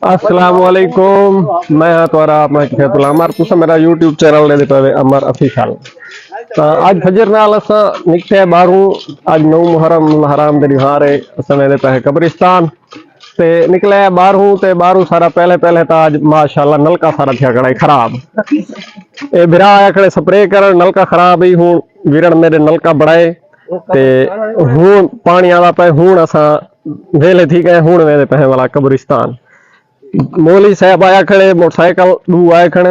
अस्सलाम वालेकुम। मैं तुम्हारा अपना खैतुल अमर तुस मेरा यूट्यूब चैनल दे पे अमर ऑफिशियल। तो आज फजर नाल असा निकले बारू आज 9 मुहर्रम हराम दे त्योहार है समय दे पे कब्रिस्तान ते निकले बारू ते बारू सारा पहले पहले तो आज माशाल्लाह नलका सारा थिया खड़ा खराब ए बिरा आया खड़े स्प्रे कर नलका खराब ही हूं विरण मेरे नलका बढ़ाए ते हूं पानी आला पे हूं असा वेले थी गए हूं वेले पे वाला कब्रिस्तान मौली साहब आया खड़े मोटरसाइकिल दू आए खड़े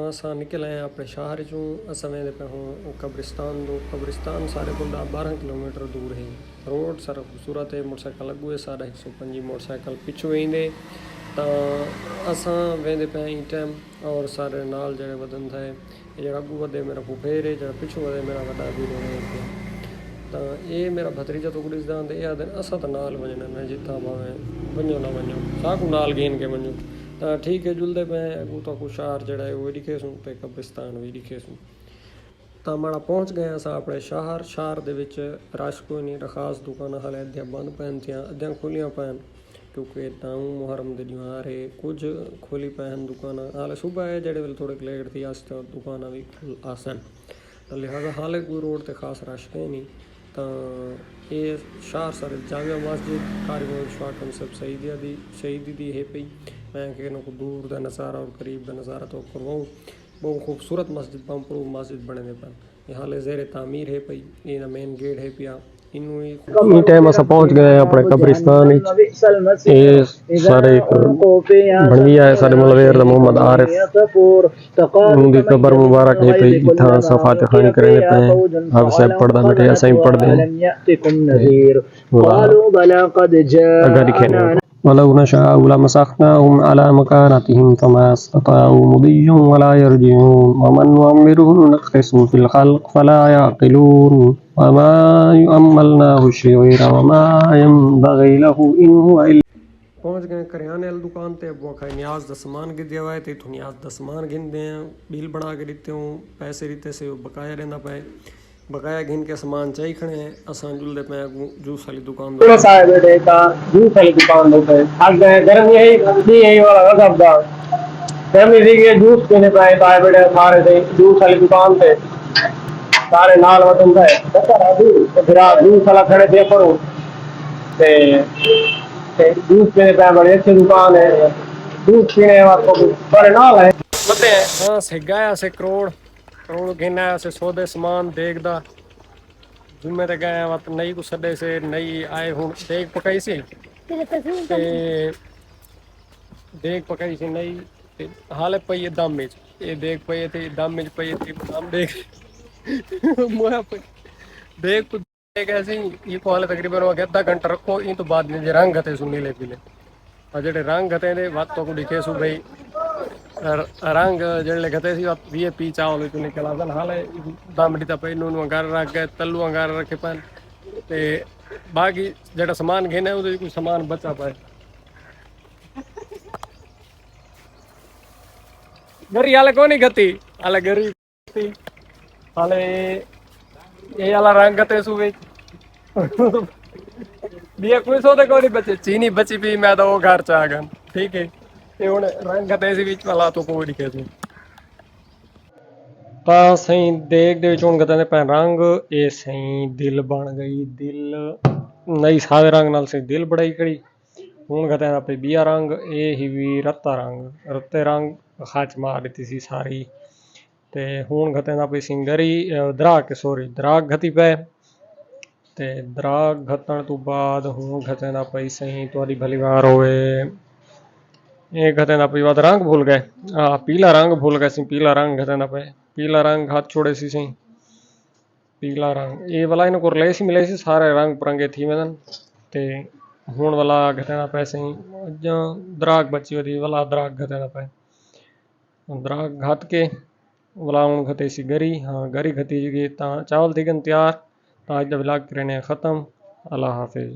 असां निकल आए अपने शहर चूँ असां वेंदे पे हूँ कब्रिस्तान दो कब्रिस्तान सारे को 12 किलोमीटर दूर है रोड सारा खूबसूरत है मोटरसाइकिल अगुए सारा 105 मोटरसाइकिल पिछू वेंदे तो असां वेंदे पे ई टाइम और सारे नाल जड़े वदन थे जड़ा अगू वधे मेरा फुफेर है जड़ा पिछू वधे मेरा वड्डा भी रहे तो ये मेरा भतरीजा तो ॾिसंदा आहिनि ये आदन असां त नाल वञण न जितां भावें वञो न वञो साकू नाल घेन के वञो तो ठीक है जुलदे पे अगू तो को शहर जड़ा है वो दिखेसूं ते कब्रिस्तान भी दिखेसूं तो माड़ा पहुँच गए असां अपने शहर दे विच रश कोई नहीं खास दुकान हाले अद्धियां बंद पैन थियां अद्धियां खुलियां पैन क्योंकि 9 मुहर्रम दे त्योहार है कुछ खुली पैन दुकान हाले सुबह है जड़े वेले थोड़े लेट थी अस तो दुकान भी आसन तो लिहाजा हाले कोई रोड ते खास रश है नहीं तो ये शहर सारे जामिया मस्जिद कारी शाकन सब शहीदी दी है पई मैं कि को दूर का नज़ारा और करीब का नज़ारा तो करवाऊँ बहुत खूबसूरत मस्जिद पम्परू मस्जिद बने पर ये हाले ज़ेर तामीर है पई ये मेन गेट है पिया ई टाइम असा पहुंच गए अपने कब्रिस्तान ये सारे बनविया है सारे मलवेर मोहम्मद आरिफ उनकी कब्र मुबारक है पे इथा सफात खानी करने पे अब से पढ़दा बैठे ऐसा ही पढ़ दे अगर दिखे ولو نشاء لمسخناهم على مكانتهم فما استطاعوا مضيا ولا يرجعون ومن نعمره ننقصه في الخلق فلا يعقلون وما يؤملناه الشعير وما ينبغي له إن هو إلا पहुँच गए करियाने वाली दुकान ते वो खाए न्याज का सामान गिर दिया हुआ है तो न्याज का सामान गिनते हैं बिल बना के देते हूँ पैसे रीते से बकाया रहना पाए बकाया गिन के सामान चाहिए खड़े हैं असां जुलदे पे जूस वाली दुकान थोड़ा सा है बेटे का जूस वाली दुकान पे आज गए गर्मी यही वाला सब दा गर्मी थी के जूस पीने पे आए बेटे सारे थे जूस वाली दुकान पे सारे नाल वतन थे फिर जूस वाला खड़े थे करो ते जूस पीने पे बड़ी अच्छी दुकान है जूस पीने वाले बड़े नाल है बते हाँ से गया से करोड़ गिना से सौदे सामान देखदा जुम्मे ते गए वत नई को सदे से नई आए हूँ देख पकाई सी ते देख पकाई सी नई ते हाले पई दम में ये देख पई थी दम में पई थी दम देख मोया पे देख ऐसे ये को हाले तकरीबन वो आधा घंटा रखो इन तो बाद में रंग हते सुनी ले पीले और जेडे रंग हते दे बात तो को दिखे सु भाई रंग जड़े गते सी वी पी चावल तो निकल आदन हाले दम डी पे नून अंगार रख गए तल्लू अंगार रखे पान ते बाकी जड़ा सामान घेने उदे कोई सामान बचा पाए गरी हाले कोनी गति हाले गरी हाले ये वाला रंग गते सुवे बिया कोई सोते कोनी बचे चीनी बची भी मैं तो वो घर च आ गन ठीक है ये हुन रंग गते सी विच वाला तो कोई दिखे सी ਤਾਂ ਸਹੀ ਦੇਖ ਦੇ ਵਿੱਚ ਹੁਣ ਗਤਾਂ ਦੇ ਪੈ ਰੰਗ ਇਹ ਸਹੀ ਦਿਲ ਬਣ ਗਈ ਦਿਲ ਨਈ ਸਾਦੇ ਰੰਗ ਨਾਲ ਸਹੀ ਦਿਲ ਬੜਾਈ ਕਰੀ ਹੁਣ ਗਤਾਂ ਦਾ ਪਈ ਬੀਆ ਰੰਗ ਇਹ ਹੀ ਵੀ ਰੱਤੇ ਰੰਗ ਖਾਚ ਮਾਰ ਦਿੱਤੀ ਸੀ ਸਾਰੀ ਤੇ ਹੁਣ ਗਤਾਂ ਦਾ ਪਈ ਸਿੰਗਰੀ ਦਰਾਗ ਗਤੀ ਪੈ ਤੇ ਦਰਾਗ ਘਤਣ ਤੋਂ ਬਾਅਦ ਹੁਣ ਗਤਾਂ ਦਾ ਪਈ ਸਹੀ ਤੁਹਾਡੀ ਭਲੀ ਵਾਰ ਹੋਵੇ ये गते ना पी रंग भूल गए पीला रंग भूल गए सी पीला रंग गते ना पे पीला रंग हाथ छोड़े सी सही पीला रंग ये वाला इनको ले सी मिले सी सारे रंग परंगे थी में ते हुण वाला गते ना पे सही दराग बची वधी वाला दराग गते ना पे दराग घात के वाला हुण गते सी गरी हाँ गरी गती जी चावल थी गन तैयार तो आज दा व्लॉग करने ख़त्म अल्लाह हाफिज़।